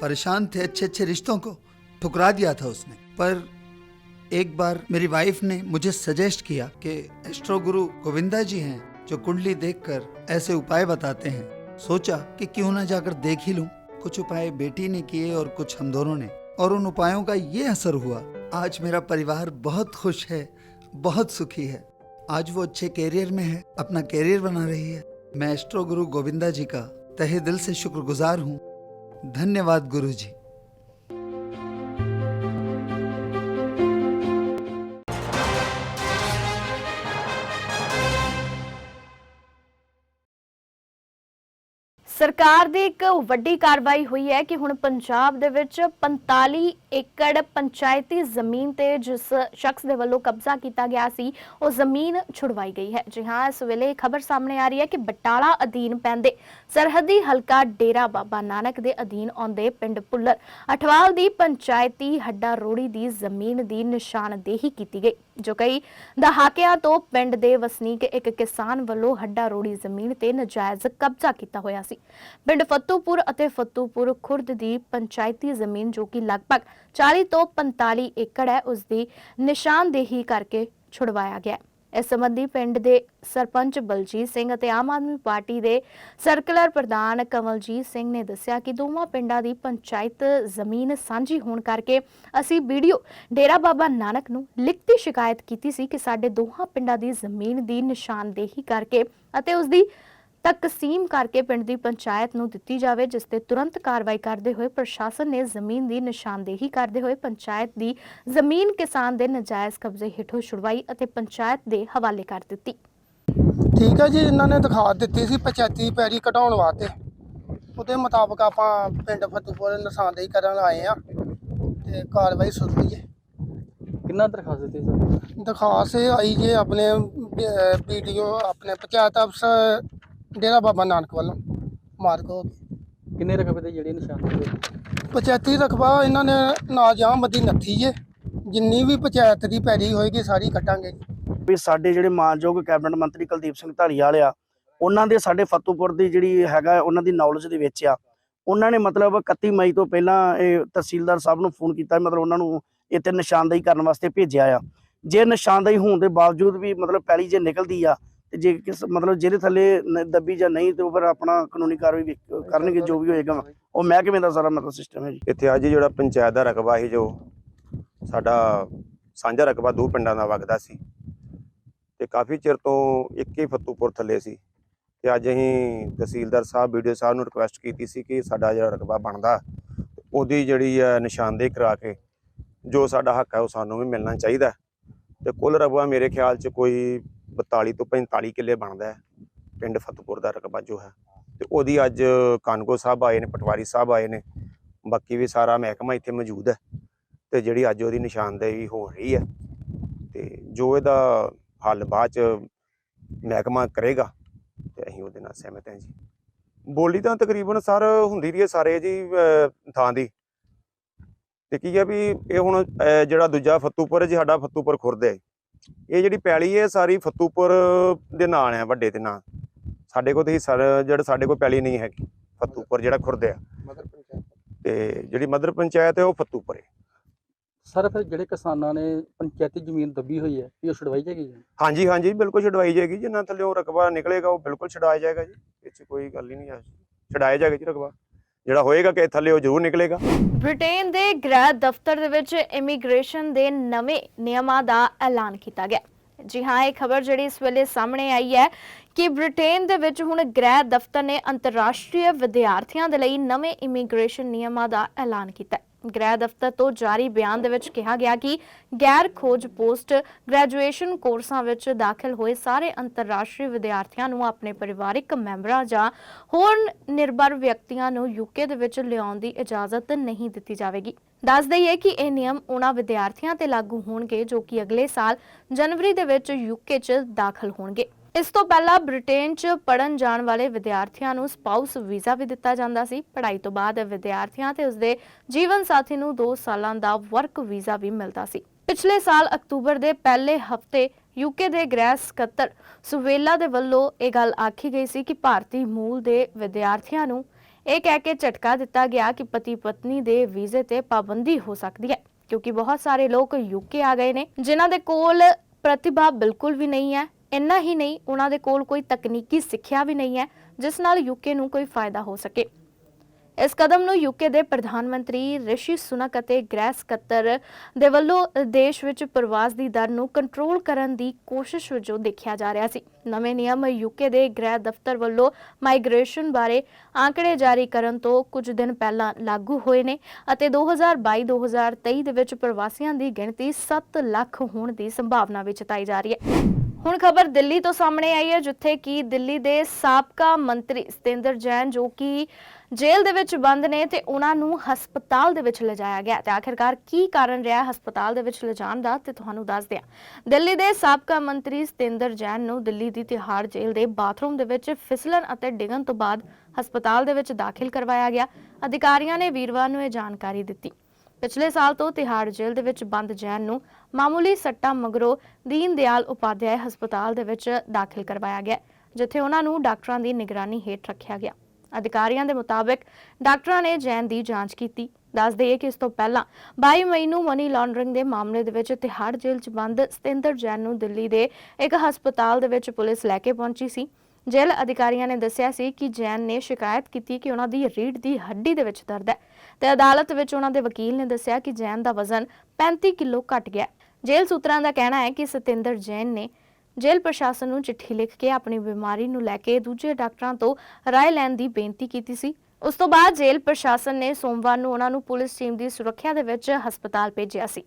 परेशान थे, अच्छे अच्छे रिश्तों को ठुकरा दिया था उसने। पर एक बार मेरी वाइफ ने मुझे सजेस्ट किया कि एस्ट्रो गुरु गोविंदा जी हैं जो कुंडली देखकर ऐसे उपाय बताते हैं। सोचा कि क्यों ना जाकर देख ही लूं। कुछ उपाय बेटी ने किए और कुछ हम दोनों ने, और उन उपायों का ये असर हुआ। आज मेरा परिवार बहुत खुश है, बहुत सुखी है। आज वो अच्छे कैरियर में है, अपना कैरियर बना रही है। मैं एस्ट्रो गुरु गोविंदा जी का तहे दिल से शुक्रगुजार हूँ। धन्यवाद गुरु जी। ਸਰਕਾਰ ਦੀ ਇੱਕ ਵੱਡੀ ਕਾਰਵਾਈ ਹੋਈ ਹੈ ਕਿ ਹੁਣ ਪੰਜਾਬ ਦੇ ਵਿੱਚ 45 ਏਕੜ ਪੰਚਾਇਤੀ ਜ਼ਮੀਨ ਤੇ ਜਿਸ ਸ਼ਖਸ ਦੇ ਵੱਲੋਂ ਕਬਜ਼ਾ ਕੀਤਾ ਗਿਆ ਸੀ ਉਹ ਜ਼ਮੀਨ ਛੁਡਵਾਈ ਗਈ ਹੈ। ਜੀ ਹਾਂ, ਇਸ ਵੇਲੇ ਖਬਰ ਸਾਹਮਣੇ ਆ ਰਹੀ ਹੈ ਕਿ ਬਟਾਲਾ ਅਧੀਨ ਪੈਂਦੇ ਸਰਹੱਦੀ ਹਲਕਾ ਡੇਰਾ ਬਾਬਾ ਨਾਨਕ ਦੇ ਅਧੀਨ ਆਉਂਦੇ ਪਿੰਡ ਪੁੱਲਰ ਅਠਵਾਲ ਦੀ ਪੰਚਾਇਤੀ ਹੱਡਾ ਰੋੜੀ ਦੀ ਜ਼ਮੀਨ ਦੀ ਨਿਸ਼ਾਨਦੇਹੀ ਕੀਤੀ ਗਈ, ਜੋ ਕਈ ਦਹਾਕਿਆਂ ਤੋਂ ਪਿੰਡ ਦੇ ਵਸਨੀਕ ਇੱਕ ਕਿਸਾਨ ਵੱਲੋਂ ਹੱਡਾ ਰੋੜੀ ਜ਼ਮੀਨ ਤੇ ਨਜਾਇਜ਼ ਕਬਜ਼ਾ ਕੀਤਾ ਹੋਇਆ ਸੀ। ਪਿੰਡ ਫੱਤੂਪੁਰ ਅਤੇ ਫੱਤੂਪੁਰ ਖੁਰਦ ਦੀ ਪੰਚਾਇਤੀ ਜ਼ਮੀਨ ਜੋ ਕਿ ਲਗਭਗ 40 ਤੋਂ 45 ਏਕੜ ਹੈ, ਉਸ ਦੀ ਨਿਸ਼ਾਨਦੇਹੀ ਕਰਕੇ ਛੁਡਵਾਇਆ ਗਿਆ। ਇਸ ਸੰਬੰਧੀ ਪਿੰਡ ਦੇ ਸਰਪੰਚ ਬਲਜੀਤ ਸਿੰਘ ਅਤੇ ਆਮ ਆਦਮੀ ਪਾਰਟੀ ਦੇ ਸਰਕਲਰ ਪ੍ਰਧਾਨ ਕਮਲਜੀਤ ਸਿੰਘ ਨੇ ਦੱਸਿਆ ਕਿ ਦੋਵਾਂ ਪਿੰਡਾਂ ਦੀ ਪੰਚਾਇਤ ਜ਼ਮੀਨ ਸਾਂਝੀ ਹੋਣ ਕਰਕੇ ਅਸੀਂ ਵੀਡੀਓ ਡੇਰਾ ਬਾਬਾ ਨਾਨਕ ਨੂੰ ਲਿਖਤੀ ਸ਼ਿਕਾਇਤ ਕੀਤੀ ਸੀ ਕਿ ਸਾਡੇ ਦੋਹਾਂ ਪਿੰਡਾਂ ਦੀ ਜ਼ਮੀਨ ਦੀ ਨਿਸ਼ਾਨਦੇਹੀ ਕਰਕੇ ਅਤੇ ਉਸ ਦੀ ਤਕਸੀਮ ਕਰਕੇ ਪਿੰਡ ਦੀ ਪੰਚਾਇਤ ਨੂੰ ਦਿੱਤੀ ਜਾਵੇ, ਜਿਸ ਤੇ ਤੁਰੰਤ ਕਾਰਵਾਈ ਕਰਦੇ ਹੋਏ ਪ੍ਰਸ਼ਾਸਨ ਨੇ ਜ਼ਮੀਨ ਦੀ ਨਿਸ਼ਾਨਦੇਹੀ ਕਰਦੇ ਹੋਏ ਪੰਚਾਇਤ ਦੀ ਜ਼ਮੀਨ ਕਿਸਾਨ ਦੇ ਨਜਾਇਜ਼ ਕਬਜ਼ੇ ਹੇਠੋਂ ਛੁਡਵਾਈ ਅਤੇ ਪੰਚਾਇਤ ਦੇ ਹਵਾਲੇ ਕਰ ਦਿੱਤੀ। ਠੀਕ ਹੈ ਜੀ, ਇਹਨਾਂ ਨੇ ਦਿਖਾ ਦਿੱਤੀ ਸੀ ਪੰਚਾਇਤੀ ਪੈੜੀ ਘਟਾਉਣ ਵਾਸਤੇ, ਉਹਦੇ ਮੁਤਾਬਕ ਆਪਾਂ ਪਿੰਡ ਫਤੂਪੁਰ ਨਿਸ਼ਾਨਦੇਹੀ ਕਰਨ ਆਏ ਆ ਤੇ ਕਾਰਵਾਈ ਸ਼ੁਰੂ ਹੋਈ ਹੈ। ਕਿੰਨਾ ਦਰਖਾਸਤ ਦਿੱਤੀ ਸਰ? ਦਰਖਾਸਤ ਆਈ ਜੇ ਆਪਣੇ ਵੀਡੀਓ ਆਪਣੇ ਪੰਚਾਇਤ ਅਫਸਰ ਡੇਰਾ ਬਾਬਾ ਨਾਨਕ ਵੱਲੋਂ ਮਾਰਕ ਹੋ ਗਈ। ਕਿੰਨੇ ਰਕਬੇ ਤੇ ਜਿਹੜੀ ਨਿਸ਼ਾਨਦੇਹੀ? ਪੰਚਾਇਤੀ ਰਕਬਾ ਇਹਨਾਂ ਨੇ ਨਾਜਾਮਦੀ ਨੱਥੀ ਜੇ, ਜਿੰਨੀ ਵੀ ਪੰਚਾਇਤ ਦੀ ਪੈੜੀ ਹੋਏਗੀ ਸਾਰੀ ਕੱਟਾਂਗੇ। ਵੀ ਸਾਡੇ ਜਿਹੜੇ ਮਾਨਯੋਗ ਕੈਬਨਿਟ ਮੰਤਰੀ ਕੁਲਦੀਪ ਸਿੰਘ ਧਾਲੀਵਾਲ ਆ, ਉਹਨਾਂ ਦੇ ਸਾਡੇ ਫਤੂਪੁਰ ਦੀ ਜਿਹੜੀ ਹੈਗਾ ਉਹਨਾਂ ਦੀ ਨੌਲੇਜ ਦੇ ਵਿੱਚ ਆ। ਉਹਨਾਂ ਨੇ ਮਤਲਬ 31 ਮਈ ਤੋਂ ਪਹਿਲਾਂ ਇਹ ਤਹਿਸੀਲਦਾਰ ਸਾਹਿਬ ਨੂੰ ਫੋਨ ਕੀਤਾ, ਮਤਲਬ ਉਹਨਾਂ ਨੂੰ ਇੱਥੇ ਨਿਸ਼ਾਨਦੇਹੀ ਕਰਨ ਵਾਸਤੇ ਭੇਜਿਆ ਆ। ਜੇ ਨਿਸ਼ਾਨਦੇਹੀ ਹੋਣ ਦੇ ਬਾਵਜੂਦ ਵੀ ਮਤਲਬ ਪੈਲੀ ਜੇ ਨਿਕਲਦੀ ਆ ਤੇ ਜੇ ਕਿਸ ਮਤਲਬ ਜਿਹਦੇ ਥੱਲੇ ਦੱਬੀ ਜਾਂ ਨਹੀਂ ਤੇ ਉਹ ਫਿਰ ਆਪਣਾ ਕਾਨੂੰਨੀ ਕਾਰਵਾਈ ਕਰਨਗੇ, ਜੋ ਵੀ ਹੋਏਗਾ ਉਹ ਮਹਿਕਮੇ ਦਾ ਸਾਰਾ ਮਤਲਬ ਸਿਸਟਮ ਹੈ ਜੀ। ਇੱਥੇ ਅੱਜ ਜਿਹੜਾ ਪੰਚਾਇਤ ਦਾ ਰਕਬਾ ਸੀ, ਜੋ ਸਾਡਾ ਸਾਂਝਾ ਰਕਬਾ ਦੋ ਪਿੰਡਾਂ ਦਾ ਵਗਦਾ ਸੀ ਤੇ ਕਾਫੀ ਚਿਰ ਤੋਂ ਇੱਕ ਹੀ ਫਤੂਪੁਰ ਥੱਲੇ ਸੀ ਤੇ ਅੱਜ ਅਸੀਂ ਤਹਿਸੀਲਦਾਰ ਸਾਹਿਬ ਵੀਡੀਓ ਸਾਹਿਬ ਨੂੰ ਰਿਕੁਐਸਟ ਕੀਤੀ ਸੀ ਕਿ ਸਾਡਾ ਜਿਹੜਾ ਰਕਬਾ ਬਣਦਾ ਉਹਦੀ ਜਿਹੜੀ ਹੈ ਨਿਸ਼ਾਨਦੇਹੀ ਕਰਾ ਕੇ ਜੋ ਸਾਡਾ ਹੱਕ ਹੈ ਉਹ ਸਾਨੂੰ ਵੀ ਮਿਲਣਾ ਚਾਹੀਦਾ। ਤੇ ਕੁੱਲ ਰਕਬਾ ਮੇਰੇ ਖਿਆਲ 'ਚ ਕੋਈ 42 ਤੋਂ 45 ਕਿੱਲੇ ਬਣਦਾ ਹੈ ਪਿੰਡ ਫਤਿਹਪੁਰ ਦਾ ਰਕਬਾ ਜੋ ਹੈ। ਤੇ ਉਹਦੀ ਅੱਜ ਕਾਨਗੋ ਸਾਹਿਬ ਆਏ ਨੇ, ਪਟਵਾਰੀ ਸਾਹਿਬ ਆਏ ਨੇ, ਬਾਕੀ ਵੀ ਸਾਰਾ ਮਹਿਕਮਾ ਇੱਥੇ ਮੌਜੂਦ ਹੈ ਤੇ ਜਿਹੜੀ ਅੱਜ ਉਹਦੀ ਨਿਸ਼ਾਨਦੇਹੀ ਹੋ ਰਹੀ ਹੈ ਤੇ ਜੋ ਇਹਦਾ ਹੱਲ ਬਾਅਦ 'ਚ ਮਹਿਕਮਾ ਕਰੇਗਾ ਤੇ ਅਸੀਂ ਉਹਦੇ ਨਾਲ ਸਹਿਮਤ ਹਾਂ ਜੀ। ਬੋਲੀ ਤਾਂ ਤਕਰੀਬਨ ਸਰ ਹੁੰਦੀ ਰਹੀ ਹੈ ਸਾਰੇ ਜੀ ਥਾਂ ਦੀ। ਤੇ ਕੀ ਹੈ ਵੀ ਇਹ ਹੁਣ ਜਿਹੜਾ ਦੂਜਾ ਫਤੂਪੁਰ ਜੀ, ਸਾਡਾ ਫਤੂਪੁਰ ਖੁਰਦ ਹੈ, ਇਹ ਜਿਹੜੀ ਪੈਲੀ ਹੈ ਸਾਰੀ ਫਤੂਪੁਰ ਦੇ ਨਾਂ ਹੈ, ਵੱਡੇ ਦੇ ਨਾਂ। ਸਾਡੇ ਕੋਲ ਤੇ ਜਿਹੜਾ ਸਾਡੇ ਕੋਲ ਪੈਲੀ ਨਹੀਂ ਹੈਗੀ, ਫਤੂਪੁਰ ਜਿਹੜਾ ਖੁਰਦ ਹੈ ਤੇ ਜਿਹੜੀ ਮਦਰ ਪੰਚਾਇਤ ਹੈ ਉਹ ਫਤੂਪੁਰ ਹੈ। ਸਰ ਫਿਰ ਜਿਹੜੇ ਕਿਸਾਨਾਂ ਨੇ ਪੰਚਾਇਤੀ ਜ਼ਮੀਨ ਦੱਬੀ ਹੋਈ ਹੈ ਇਹ ਛੁਡਵਾਈ ਜਾਏਗੀ ਜੀ? ਹਾਂਜੀ ਹਾਂਜੀ, ਬਿਲਕੁਲ ਛਡਵਾਈ ਜਾਏਗੀ। ਜਿੰਨਾ ਥੱਲੇ ਰਕਬਾ ਨਿਕਲੇਗਾ ਉਹ ਬਿਲਕੁਲ ਛਡਾਇਆ ਜਾਏਗਾ ਜੀ, ਇਹ 'ਚ ਕੋਈ ਗੱਲ ਹੀ ਨਹੀਂ ਹੈ। ਛਡਾਇਆ ਜਾਏਗਾ ਜੀ ਰਕਬਾ ਜਿਹੜਾ ਹੋਏਗਾ ਕਿ ਥੱਲੇ ਉਹ ਜ਼ਰੂਰ ਨਿਕਲੇਗਾ। ਬ੍ਰਿਟੇਨ ਦੇ ਗ੍ਰਹਿ ਦਫ਼ਤਰ ਦੇ ਵਿੱਚ ਇਮੀਗ੍ਰੇਸ਼ਨ ਦੇ ਨਵੇਂ ਨਿਯਮਾਂ ਦਾ ਐਲਾਨ ਕੀਤਾ ਗਿਆ। ਜੀ ਹਾਂ, ਇਹ ਖਬਰ ਜਿਹੜੀ ਇਸ ਵੇਲੇ ਸਾਹਮਣੇ ਆਈ ਹੈ ਕਿ ਬ੍ਰਿਟੇਨ ਦੇ ਵਿੱਚ ਹੁਣ ਗ੍ਰਹਿ ਦਫ਼ਤਰ ਨੇ ਅੰਤਰਰਾਸ਼ਟਰੀ ਵਿਦਿਆਰਥੀਆਂ ਦੇ ਲਈ ਨਵੇਂ ਇਮੀਗ੍ਰੇਸ਼ਨ ਨਿਯਮਾਂ ਦਾ ਐਲਾਨ ਕੀਤਾ ਹੈ। ਗ੍ਰਹਿ ਦਫ਼ਤਰ ਤੋਂ ਜਾਰੀ ਬਿਆਨ ਦੇ ਵਿੱਚ ਕਿਹਾ ਗਿਆ ਕਿ ਗੈਰ ਖੋਜ ਪੋਸਟ ਗ੍ਰੈਜੂਏਸ਼ਨ ਕੋਰਸਾਂ ਵਿੱਚ ਦਾਖਲ ਹੋਏ ਸਾਰੇ ਅੰਤਰਰਾਸ਼ਟਰੀ ਵਿਦਿਆਰਥੀਆਂ ਨੂੰ ਆਪਣੇ ਪਰਿਵਾਰਕ ਮੈਂਬਰਾਂ ਜਾਂ ਹੋਰ ਨਿਰਭਰ ਵਿਅਕਤੀਆਂ ਨੂੰ ਯੂਕੇ ਦੇ ਵਿੱਚ ਲਿਆਉਣ ਦੀ ਇਜਾਜ਼ਤ ਨਹੀਂ ਦਿੱਤੀ ਜਾਵੇਗੀ। ਦੱਸ ਦਈਏ ਕਿ ਇਹ ਨਿਯਮ ਉਹਨਾਂ ਵਿਦਿਆਰਥੀਆਂ ਤੇ ਲਾਗੂ ਹੋਣਗੇ ਜੋ ਕਿ ਅਗਲੇ ਸਾਲ ਜਨਵਰੀ ਦੇ ਵਿੱਚ ਯੂਕੇ 'ਚ ਦਾਖਲ ਹੋਣਗੇ। ਇਸ ਤੋਂ ਪਹਿਲਾਂ ਬ੍ਰਿਟੇਨ 'ਚ ਪੜ੍ਹਨ ਜਾਣ ਵਾਲੇ ਵਿਦਿਆਰਥੀਆਂ ਨੂੰ ਸਪਾਊਸ ਵੀਜ਼ਾ ਵੀ ਦਿੱਤਾ ਜਾਂਦਾ ਸੀ। ਪੜ੍ਹਾਈ ਤੋਂ ਬਾਅਦ ਵਿਦਿਆਰਥੀਆਂ ਤੇ ਉਸਦੇ ਜੀਵਨ ਸਾਥੀ ਨੂੰ 2 ਸਾਲਾਂ ਦਾ ਵਰਕ ਵੀਜ਼ਾ ਵੀ ਮਿਲਦਾ ਸੀ। ਪਿਛਲੇ ਸਾਲ ਅਕਤੂਬਰ ਦੇ ਪਹਿਲੇ ਹਫ਼ਤੇ ਯੂਕੇ ਦੇ ਗ੍ਰਹਿ ਸਕੱਤਰ ਸੁਵੇਲਾ ਦੇ ਵੱਲੋਂ ਇਹ ਗੱਲ ਆਖੀ ਗਈ ਸੀ ਕਿ ਭਾਰਤੀ ਮੂਲ ਦੇ ਵਿਦਿਆਰਥੀਆਂ ਨੂੰ ਇਹ ਕਹਿ ਕੇ ਝਟਕਾ ਦਿੱਤਾ ਗਿਆ ਕਿ ਪਤੀ ਪਤਨੀ ਦੇ ਵੀਜ਼ੇ ਤੇ ਪਾਬੰਦੀ ਹੋ ਸਕਦੀ ਹੈ, ਕਿਉਂਕਿ ਬਹੁਤ ਸਾਰੇ ਲੋਕ ਯੂਕੇ ਆ ਗਏ ਨੇ ਜਿਨ੍ਹਾਂ ਦੇ ਕੋਲ ਪ੍ਰਤਿਭਾ ਬਿਲਕੁਲ ਵੀ ਨਹੀਂ ਹੈ। ਇੰਨਾ ਹੀ ਨਹੀਂ, ਉਹਨਾਂ ਦੇ ਕੋਲ ਕੋਈ ਤਕਨੀਕੀ ਸਿੱਖਿਆ ਵੀ ਨਹੀਂ ਹੈ ਜਿਸ ਨਾਲ ਯੂਕੇ ਨੂੰ ਕੋਈ ਫਾਇਦਾ ਹੋ ਸਕੇ। ਇਸ ਕਦਮ ਨੂੰ ਯੂਕੇ ਦੇ ਪ੍ਰਧਾਨ ਮੰਤਰੀ ਰਿਸ਼ੀ ਸੁਨਕ ਅਤੇ ਗ੍ਰਹਿ ਸਕੱਤਰ ਦੇ ਵੱਲੋਂ ਦੇਸ਼ ਵਿੱਚ ਪ੍ਰਵਾਸ ਦੀ ਦਰ ਨੂੰ ਕੰਟਰੋਲ ਕਰਨ ਦੀ ਕੋਸ਼ਿਸ਼ ਵਜੋਂ ਦੇਖਿਆ ਜਾ ਰਿਹਾ ਸੀ। ਨਵੇਂ ਨਿਯਮ ਯੂਕੇ ਦੇ ਗ੍ਰਹਿ ਦਫ਼ਤਰ ਵੱਲੋਂ ਮਾਈਗ੍ਰੇਸ਼ਨ ਬਾਰੇ ਆંકੜੇ ਜਾਰੀ ਕਰਨ ਤੋਂ ਕੁਝ ਦਿਨ ਪਹਿਲਾਂ ਲਾਗੂ ਹੋਏ ਨੇ ਅਤੇ 2022-2023 ਦੇ ਵਿੱਚ ਪ੍ਰਵਾਸੀਆਂ ਦੀ ਗਿਣਤੀ 7 ਲੱਖ ਹੋਣ ਦੀ ਸੰਭਾਵਨਾ ਵੀ ਜਤਾਈ ਜਾ ਰਹੀ ਹੈ। ਹੁਣ ਖਬਰ ਦਿੱਲੀ ਤੋਂ ਸਾਹਮਣੇ ਆਈ ਹੈ, ਜਿੱਥੇ ਕਿ ਦਿੱਲੀ ਦੇ ਸਾਬਕਾ ਮੰਤਰੀ ਸਤਿੰਦਰ ਜੈਨ ਜੋ ਕਿ ਜੇਲ੍ਹ ਦੇ ਵਿੱਚ ਬੰਦ ਨੇ ਤੇ ਉਹਨਾਂ ਨੂੰ ਹਸਪਤਾਲ ਦੇ ਵਿੱਚ ਲਿਜਾਇਆ ਗਿਆ। ਤੇ ਆਖਿਰਕਾਰ ਕੀ ਕਾਰਨ ਰਿਹਾ ਹਸਪਤਾਲ ਦੇ ਵਿੱਚ ਲਿਜਾਣ ਦਾ ਤੇ ਤੁਹਾਨੂੰ ਦੱਸਦੇ ਹਾਂ। ਦਿੱਲੀ ਦੇ ਸਾਬਕਾ ਮੰਤਰੀ ਸਤਿੰਦਰ ਜੈਨ ਨੂੰ ਦਿੱਲੀ ਦੀ ਤਿਹਾੜ ਜੇਲ੍ਹ ਦੇ ਬਾਥਰੂਮ ਦੇ ਵਿੱਚ ਫਿਸਲਣ ਅਤੇ ਡਿੱਗਣ ਤੋਂ ਬਾਅਦ ਹਸਪਤਾਲ ਦੇ ਵਿੱਚ ਦਾਖਲ ਕਰਵਾਇਆ ਗਿਆ। ਅਧਿਕਾਰੀਆਂ ਨੇ ਵੀਰਵਾਰ ਨੂੰ ਇਹ ਜਾਣਕਾਰੀ ਦਿੱਤੀ। ਪਿਛਲੇ ਸਾਲ ਤੋਂ ਤਿਹਾੜ ਜੇਲ੍ਹ ਦੇ ਵਿੱਚ ਬੰਦ ਜੈਨ ਨੂੰ ਮਾਮੂਲੀ ਸੱਟਾਂ ਮਗਰੋਂ ਦੀਨ ਦਿਆਲ ਉਪਾਧਿਆਏ ਹਸਪਤਾਲ ਦੇ ਵਿੱਚ ਦਾਖਲ ਕਰਵਾਇਆ ਗਿਆ, ਜਿੱਥੇ ਉਹਨਾਂ ਨੂੰ ਡਾਕਟਰਾਂ ਦੀ ਨਿਗਰਾਨੀ ਹੇਠ ਰੱਖਿਆ ਗਿਆ। ਅਧਿਕਾਰੀਆਂ ਦੇ ਮੁਤਾਬਕ ਡਾਕਟਰਾਂ ਨੇ ਜੈਨ ਦੀ ਜਾਂਚ ਕੀਤੀ। ਦੱਸ ਦਈਏ ਕਿ ਇਸ ਤੋਂ ਪਹਿਲਾਂ 22 ਮਈ ਨੂੰ ਮਨੀ ਲਾਂਡਰਿੰਗ ਦੇ ਮਾਮਲੇ ਦੇ ਵਿੱਚ ਤਿਹਾੜ ਜੇਲ੍ਹ 'ਚ ਬੰਦ ਸਤਿੰਦਰ ਜੈਨ ਨੂੰ ਦਿੱਲੀ ਦੇ ਇੱਕ ਹਸਪਤਾਲ ਦੇ ਵਿੱਚ ਪੁਲਿਸ ਲੈ ਕੇ ਪਹੁੰਚੀ ਸੀ। ਜੇਲ੍ਹ ਅਧਿਕਾਰੀਆਂ ਨੇ ਦੱਸਿਆ ਸੀ ਕਿ ਜੈਨ ਨੇ ਸ਼ਿਕਾਇਤ ਕੀਤੀ ਕਿ ਉਹਨਾਂ ਦੀ ਰੀੜ੍ਹ ਦੀ ਹੱਡੀ ਦੇ ਵਿੱਚ ਦਰਦ ਹੈ ਤੇ ਅਦਾਲਤ ਵਿੱਚ ਉਹਨਾਂ ਦੇ ਵਕੀਲ ਨੇ ਦੱਸਿਆ ਕਿ ਜੈਨ ਦਾ ਵਜ਼ਨ 35 ਕਿਲੋ ਘਟ ਗਿਆ। ਜੇਲ੍ਹ ਸੂਤਰਾਂ ਦਾ ਕਹਿਣਾ ਹੈ ਕਿ ਸਤਿੰਦਰ ਜੈਨ ਨੇ ਜੇਲ੍ਹ ਪ੍ਰਸ਼ਾਸਨ ਨੂੰ ਚਿੱਠੀ ਲਿਖ ਕੇ ਆਪਣੀ ਬਿਮਾਰੀ ਨੂੰ ਲੈ ਕੇ ਦੂਜੇ ਡਾਕਟਰਾਂ ਤੋਂ ਰਾਏ ਲੈਣ ਦੀ ਬੇਨਤੀ ਕੀਤੀ ਸੀ। ਉਸ ਤੋਂ ਬਾਅਦ ਜੇਲ੍ਹ ਪ੍ਰਸ਼ਾਸਨ ਨੇ ਸੋਮਵਾਰ ਨੂੰ ਉਹਨਾਂ ਨੂੰ ਪੁਲਿਸ ਟੀਮ ਦੀ ਸੁਰੱਖਿਆ ਦੇ ਵਿੱਚ ਹਸਪਤਾਲ ਭੇਜਿਆ ਸੀ।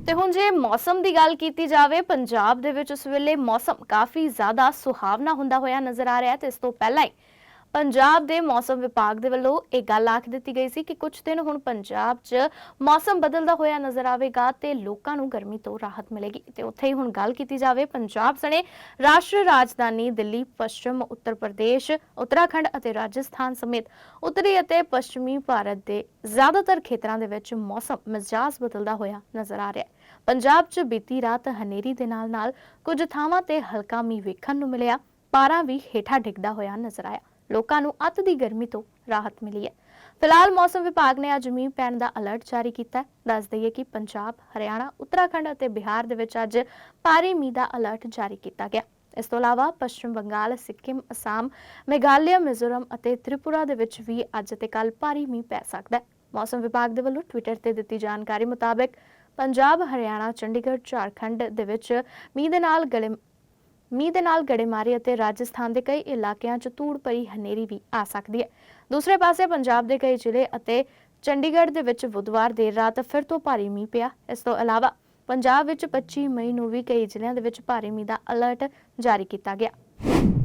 ਤੇ ਹੁਣ ਜੇ ਮੌਸਮ ਦੀ ਗੱਲ ਕੀਤੀ ਜਾਵੇ, ਪੰਜਾਬ ਦੇ ਵਿੱਚ ਉਸ ਵੇਲੇ ਮੌਸਮ ਕਾਫੀ ਜ਼ਿਆਦਾ ਸੁਹਾਵਣਾ ਹੁੰਦਾ ਹੋਇਆ ਨਜ਼ਰ ਆ ਰਿਹਾ ਤੇ ਇਸ ਤੋਂ ਪਹਿਲਾਂ ਹੀ ਪੰਜਾਬ ਦੇ ਮੌਸਮ ਵਿਭਾਗ ਦੇ ਵੱਲੋਂ ਇਹ ਗੱਲ ਆਖ ਦਿੱਤੀ ਗਈ ਸੀ ਕਿ ਕੁਝ ਦਿਨ ਹੁਣ ਪੰਜਾਬ 'ਚ ਮੌਸਮ ਬਦਲਦਾ ਹੋਇਆ ਨਜ਼ਰ ਆਵੇਗਾ ਤੇ ਲੋਕਾਂ ਨੂੰ ਗਰਮੀ ਤੋਂ ਰਾਹਤ ਮਿਲੇਗੀ। ਤੇ ਉੱਥੇ ਹੀ ਹੁਣ ਗੱਲ ਕੀਤੀ ਜਾਵੇ ਪੰਜਾਬ ਸਣੇ ਰਾਸ਼ਟਰੀ ਰਾਜਧਾਨੀ ਦਿੱਲੀ, ਪੱਛਮ ਉੱਤਰ ਪ੍ਰਦੇਸ਼, ਉੱਤਰਾਖੰਡ ਅਤੇ ਰਾਜਸਥਾਨ ਸਮੇਤ ਉੱਤਰੀ ਅਤੇ ਪੱਛਮੀ ਭਾਰਤ ਦੇ ਜ਼ਿਆਦਾਤਰ ਖੇਤਰਾਂ ਦੇ ਵਿੱਚ ਮੌਸਮ ਮਿਜਾਜ਼ ਬਦਲਦਾ ਹੋਇਆ ਨਜ਼ਰ ਆ ਰਿਹਾ ਹੈ। ਪੰਜਾਬ 'ਚ ਬੀਤੀ ਰਾਤ ਹਨੇਰੀ ਦੇ ਨਾਲ ਕੁਝ ਥਾਵਾਂ ਤੇ ਹਲਕਾ ਮੀਂਹ ਵੇਖਣ ਨੂੰ ਮਿਲਿਆ। ਪਾਰਾ ਵੀ ਹੇਠਾਂ ਡਿੱਗਦਾ ਹੋਇਆ ਨਜ਼ਰ ਆਇਆ। ਲੋਕਾਂ ਨੂੰ ਅੱਤ ਦੀ ਗਰਮੀ ਤੋਂ ਰਾਹਤ ਮਿਲੀ ਹੈ। ਫਿਲਹਾਲ ਮੌਸਮ ਵਿਭਾਗ ਨੇ ਅੱਜ ਮੀਂਹ ਪੈਣ ਦਾ ਅਲਰਟ ਜਾਰੀ ਕੀਤਾ ਹੈ। ਦੱਸ ਦਈਏ ਕਿ ਪੰਜਾਬ, ਹਰਿਆਣਾ, ਉੱਤਰਾਖੰਡ ਅਤੇ ਬਿਹਾਰ ਦੇ ਵਿੱਚ ਅੱਜ ਭਾਰੀ ਮੀਂਹ ਦਾ ਅਲਰਟ ਜਾਰੀ ਕੀਤਾ ਗਿਆ। ਇਸ ਤੋਂ ਇਲਾਵਾ ਪੱਛਮ ਬੰਗਾਲ, ਸਿੱਕਿਮ, ਅਸਾਮ, ਮੇਘਾਲਿਆ, ਮਿਜ਼ੋਰਮ ਅਤੇ ਤ੍ਰਿਪੁਰਾ ਦੇ ਵਿੱਚ ਵੀ ਅੱਜ ਤੇ ਕੱਲ ਭਾਰੀ ਮੀਂਹ ਪੈ ਸਕਦਾ ਹੈ। ਮੌਸਮ ਵਿਭਾਗ ਦੇ ਵੱਲੋਂ ਟਵਿੱਟਰ ਤੇ ਦਿੱਤੀ ਜਾਣਕਾਰੀ ਮੁਤਾਬਕ ਪੰਜਾਬ, ਹਰਿਆਣਾ, ਚੰਡੀਗੜ੍ਹ, ਝਾਰਖੰਡ ਦੇ ਵਿੱਚ ਮੀਂਹ ਦੇ ਨਾਲ ਗੜੇਮਾਰੀ ਅਤੇ ਰਾਜਸਥਾਨ ਦੇ ਕਈ ਇਲਾਕਿਆਂ 'ਚ ਧੂੜ ਭਰੀ ਹਨੇਰੀ ਵੀ ਆ ਸਕਦੀ ਹੈ। ਦੂਸਰੇ ਪਾਸੇ ਪੰਜਾਬ ਦੇ ਕਈ ਜ਼ਿਲ੍ਹੇ ਅਤੇ ਚੰਡੀਗੜ੍ਹ ਦੇ ਵਿੱਚ ਬੁੱਧਵਾਰ ਦੇਰ ਰਾਤ ਫਿਰ ਤੋਂ ਭਾਰੀ ਮੀਂਹ ਪਿਆ। ਇਸ ਤੋਂ ਇਲਾਵਾ ਪੰਜਾਬ ਵਿੱਚ 25 ਮਈ ਨੂੰ ਵੀ ਕਈ ਜ਼ਿਲ੍ਹਿਆਂ ਦੇ ਵਿੱਚ ਭਾਰੀ ਮੀਂਹ ਦਾ ਅਲਰਟ ਜਾਰੀ ਕੀਤਾ ਗਿਆ।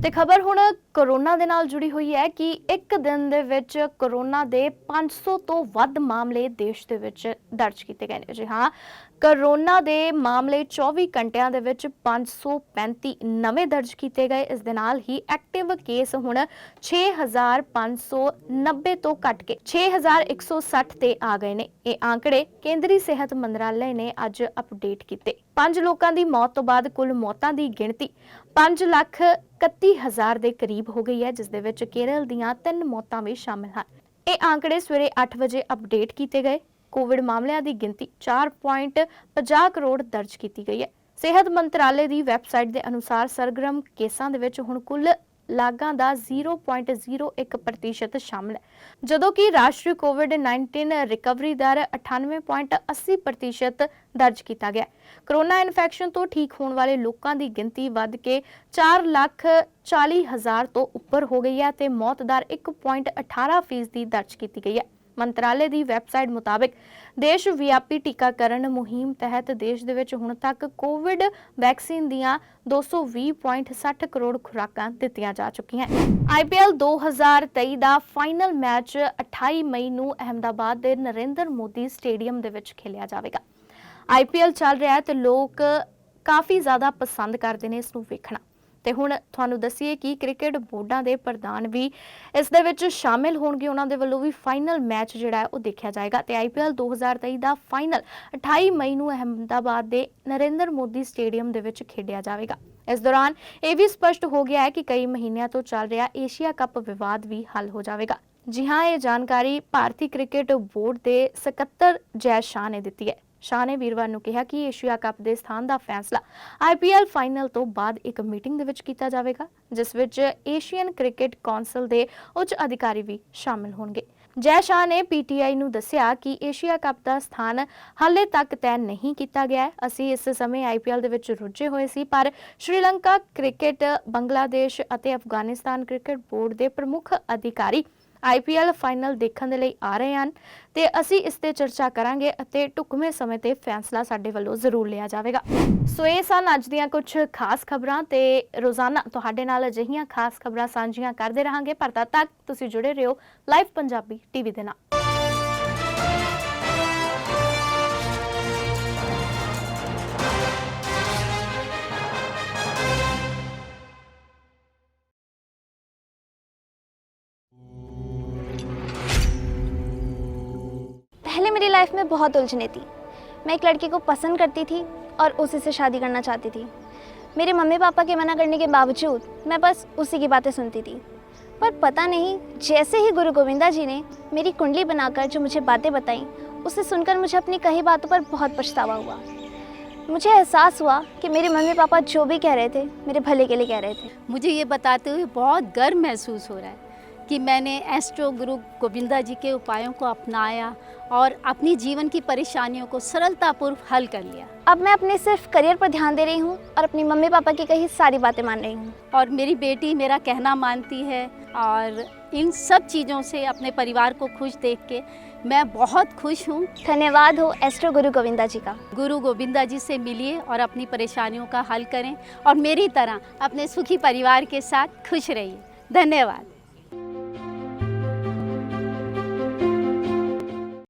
ਤੇ ਖਬਰ ਹੁਣ ਕੋਰੋਨਾ ਦੇ ਨਾਲ ਜੁੜੀ ਹੋਈ ਹੈ ਕਿ ਇੱਕ ਦਿਨ ਦੇ ਵਿੱਚ ਕੋਰੋਨਾ ਦੇ 500 ਤੋਂ ਵੱਧ ਮਾਮਲੇ ਦੇਸ਼ ਦੇ ਵਿੱਚ ਦਰਜ ਕੀਤੇ ਗਏ ਨੇ। ਜੀ ਹਾਂ, ਕੋਰੋਨਾ ਦੇ ਮਾਮਲੇ 24 ਘੰਟਿਆਂ ਦੇ ਵਿੱਚ 535 ਨਵੇਂ ਦਰਜ ਕੀਤੇ ਗਏ। ਇਸ ਦੇ ਨਾਲ ਹੀ ਐਕਟਿਵ ਕੇਸ ਹੁਣ 6590 ਤੋਂ ਘਟ ਕੇ 6160 ਤੇ ਆ ਗਏ ਨੇ। ਇਹ ਆંકੜੇ ਕੇਂਦਰੀ ਸਿਹਤ ਮੰਤਰਾਲੇ ਨੇ ਅੱਜ ਅਪਡੇਟ ਕੀਤੇ। 5 ਲੋਕਾਂ ਦੀ ਮੌਤ ਤੋਂ ਬਾਅਦ ਕੁੱਲ ਮੌਤਾਂ ਦੀ ਗਿਣਤੀ 5,31,000 ਦੇ ਕਰੀਬ ਹੋ ਗਈ ਹੈ, ਜਿਸ ਦੇ ਵਿੱਚ ਕੇਰਲ ਦੀਆਂ 3 ਮੌਤਾਂ ਵੀ ਸ਼ਾਮਿਲ ਹਨ। ਇਹ ਆંકੜੇ ਸਵੇਰੇ 8 ਵਜੇ ਅਪਡੇਟ ਕੀਤੇ ਗਏ। ਕੋਵਿਡ ਮਾਮਲਿਆਂ ਦੀ ਗਿਣਤੀ 4.50 ਕਰੋੜ ਦਰਜ ਕੀਤੀ ਗਈ ਹੈ। ਸਿਹਤ ਮੰਤਰਾਲੇ ਦੀ ਵੈਬਸਾਈਟ ਦੇ ਅਨੁਸਾਰ ਸਰਗਰਮ ਕੇਸਾਂ ਦੇ ਵਿੱਚ ਹੁਣ ਕੁੱਲ ਲਾਗਾਂ ਦਾ 0.01% ਸ਼ਾਮਲ ਹੈ, ਜਦੋਂ ਕਿ ਰਾਸ਼ਟਰੀ ਕੋਵਿਡ-19 ਰਿਕਵਰੀ ਦਰ 98.80% ਦਰਜ ਕੀਤਾ ਗਿਆ। ਕੋਰੋਨਾ ਇਨਫੈਕਸ਼ਨ ਤੋਂ ਠੀਕ ਹੋਣ ਵਾਲੇ ਲੋਕਾਂ ਦੀ ਗਿਣਤੀ ਵੱਧ ਕੇ 4,40,000 ਤੋਂ ਉੱਪਰ ਹੋ ਗਈ ਹੈ ਤੇ ਮੌਤ ਦਰ 1.18% ਦਰਜ ਕੀਤੀ ਗਈ ਹੈ। ਮੰਤਰਾਲੇ ਦੀ ਵੈਬਸਾਈਟ ਮੁਤਾਬਕ ਦੇਸ਼ ਵਿਆਪੀ ਟੀਕਾਕਰਨ ਮੁਹਿੰਮ ਤਹਿਤ ਦੇਸ਼ ਦੇ ਵਿੱਚ ਹੁਣ ਤੱਕ ਕੋਵਿਡ ਵੈਕਸੀਨ ਦੀਆਂ 220.60 ਕਰੋੜ ਖੁਰਾਕਾਂ ਦਿੱਤੀਆਂ ਜਾ ਚੁੱਕੀਆਂ। IPL 2023 ਦਾ ਫਾਈਨਲ ਮੈਚ 28 ਮਈ ਨੂੰ ਅਹਿਮਦਾਬਾਦ ਦੇ ਨਰਿੰਦਰ ਮੋਦੀ ਸਟੇਡੀਅਮ ਦੇ ਵਿੱਚ ਖੇਲਿਆ ਜਾਵੇਗਾ। IPL ਚੱਲ ਰਿਹਾ ਹੈ ਤੇ ਲੋਕ ਕਾਫੀ ਜ਼ਿਆਦਾ ਪਸੰਦ ਕਰਦੇ ਨੇ ਇਸ ਨੂੰ ਵੇਖਣਾ। ਤੇ ਹੁਣ ਤੁਹਾਨੂੰ ਦੱਸੀਏ ਕਿ ਕ੍ਰਿਕਟ ਬੋਰਡਾਂ ਦੇ ਪ੍ਰਧਾਨ ਵੀ ਇਸ ਦੇ ਵਿੱਚ ਸ਼ਾਮਿਲ ਹੋਣਗੇ। ਉਹਨਾਂ ਦੇ ਵੱਲੋਂ ਵੀ ਫਾਈਨਲ ਮੈਚ ਜਿਹੜਾ ਹੈ ਉਹ ਦੇਖਿਆ ਜਾਏਗਾ ਤੇ IPL 2023 ਦਾ ਫਾਈਨਲ 28 ਮਈ ਨੂੰ ਅਹਿਮਦਾਬਾਦ ਦੇ ਨਰਿੰਦਰ ਮੋਦੀ ਸਟੇਡੀਅਮ ਦੇ ਵਿੱਚ ਖੇਡਿਆ ਜਾਵੇਗਾ। ਇਸ ਦੌਰਾਨ ਇਹ ਵੀ ਸਪਸ਼ਟ ਹੋ ਗਿਆ ਹੈ ਕਿ ਕਈ ਮਹੀਨਿਆਂ ਤੋਂ ਚੱਲ ਰਿਹਾ ਏਸ਼ੀਆ ਕੱਪ ਵਿਵਾਦ ਵੀ ਹੱਲ ਹੋ ਜਾਵੇਗਾ। ਜੀ ਹਾਂ, ਇਹ ਜਾਣਕਾਰੀ ਭਾਰਤੀ ਕ੍ਰਿਕਟ ਬੋਰਡ ਦੇ ਸਕੱਤਰ ਜੈ ਸ਼ਾਹ ਨੇ ਦਿੱਤੀ ਹੈ। ਸ਼ਾਹ ਨੇ ਵੀਰਵਾਰ ਨੂੰ ਕਿਹਾ ਕਿ ਏਸ਼ੀਆ ਕੱਪ ਦੇ ਸਥਾਨ ਦਾ ਫੈਸਲਾ IPL ਫਾਈਨਲ ਤੋਂ ਬਾਅਦ ਇੱਕ ਮੀਟਿੰਗ ਦੇ ਵਿੱਚ ਕੀਤਾ ਜਾਵੇਗਾ, ਜਿਸ ਵਿੱਚ ਏਸ਼ੀਅਨ ਕ੍ਰਿਕਟ ਕੌਂਸਲ ਦੇ ਉੱਚ ਅਧਿਕਾਰੀ ਵੀ ਸ਼ਾਮਿਲ ਹੋਣਗੇ। ਜੈ ਸ਼ਾਹ ਨੇ PTI ਨੂੰ ਦੱਸਿਆ ਕਿ ਏਸ਼ੀਆ ਕੱਪ ਦਾ ਸਥਾਨ ਹਾਲੇ ਤੱਕ ਤੈਅ ਨਹੀਂ ਕੀਤਾ ਗਿਆ ਹੈ। ਅਸੀਂ ਇਸ ਸਮੇਂ IPL ਦੇ ਵਿੱਚ ਰੁੱਝੇ ਹੋਏ ਸੀ, ਪਰ ਸ਼੍ਰੀਲੰਕਾ ਕ੍ਰਿਕਟ, ਬੰਗਲਾਦੇਸ਼ ਅਤੇ ਅਫਗਾਨਿਸਤਾਨ ਕ੍ਰਿਕਟ ਬੋਰਡ ਦੇ ਪ੍ਰਮੁੱਖ ਅਧਿਕਾਰੀ IPL ਫਾਈਨਲ ਦੇਖਣ ਦੇ ਲਈ ਆ ਰਹੇ ਹਨ ਤੇ ਅਸੀਂ ਇਸ ਤੇ ਚਰਚਾ ਕਰਾਂਗੇ ਅਤੇ ਢੁਕਵੇਂ ਸਮੇਂ ਤੇ ਫੈਸਲਾ ਸਾਡੇ ਵੱਲੋਂ ਜ਼ਰੂਰ ਲਿਆ ਜਾਵੇਗਾ। ਸੋ ਇਹ ਸਨ ਅੱਜ ਦੀਆਂ ਕੁਝ ਖਾਸ ਖਬਰਾਂ ਤੇ ਰੋਜ਼ਾਨਾ ਤੁਹਾਡੇ ਨਾਲ ਅਜਿਹੀਆਂ ਖਾਸ ਖਬਰਾਂ ਸਾਂਝੀਆਂ ਕਰਦੇ ਰਹਾਂਗੇ, ਪਰ ਤਦ ਤੱਕ ਤੁਸੀਂ ਜੁੜੇ ਰਹੋ ਲਾਈਵ ਪੰਜਾਬੀ TV ਦੇ ਨਾਲ। पहले मेरी लाइफ में बहुत उलझनें थी। मैं एक लड़के को पसंद करती थी और उसी से शादी करना चाहती थी। मेरे मम्मी पापा के मना करने के बावजूद मैं बस उसी की बातें सुनती थी। पर पता नहीं, जैसे ही गुरु गोविंदा जी ने मेरी कुंडली बनाकर जो मुझे बातें बताई, उसे सुनकर मुझे अपनी कही बातों पर बहुत पछतावा हुआ। मुझे एहसास हुआ कि मेरे मम्मी पापा जो भी कह रहे थे मेरे भले के लिए कह रहे थे। मुझे ये बताते हुए बहुत गर्व महसूस हो रहा है कि मैंने एस्ट्रो गुरु गोविंदा जी के उपायों को अपनाया और अपनी जीवन की परेशानियों को सरलतापूर्व हल कर लिया। अब मैं अपने सिर्फ करियर पर ध्यान दे रही हूँ और अपनी मम्मी पापा की कही सारी बातें मान रही हूँ। और मेरी बेटी मेरा कहना मानती है और इन सब चीज़ों से अपने परिवार को खुश देख के मैं बहुत खुश हूँ। धन्यवाद हो एस्ट्रो गुरु गोविंदा जी का। गुरु गोविंदा जी से मिलिए और अपनी परेशानियों का हल करें और मेरी तरह अपने सुखी परिवार के साथ खुश रहिए। धन्यवाद।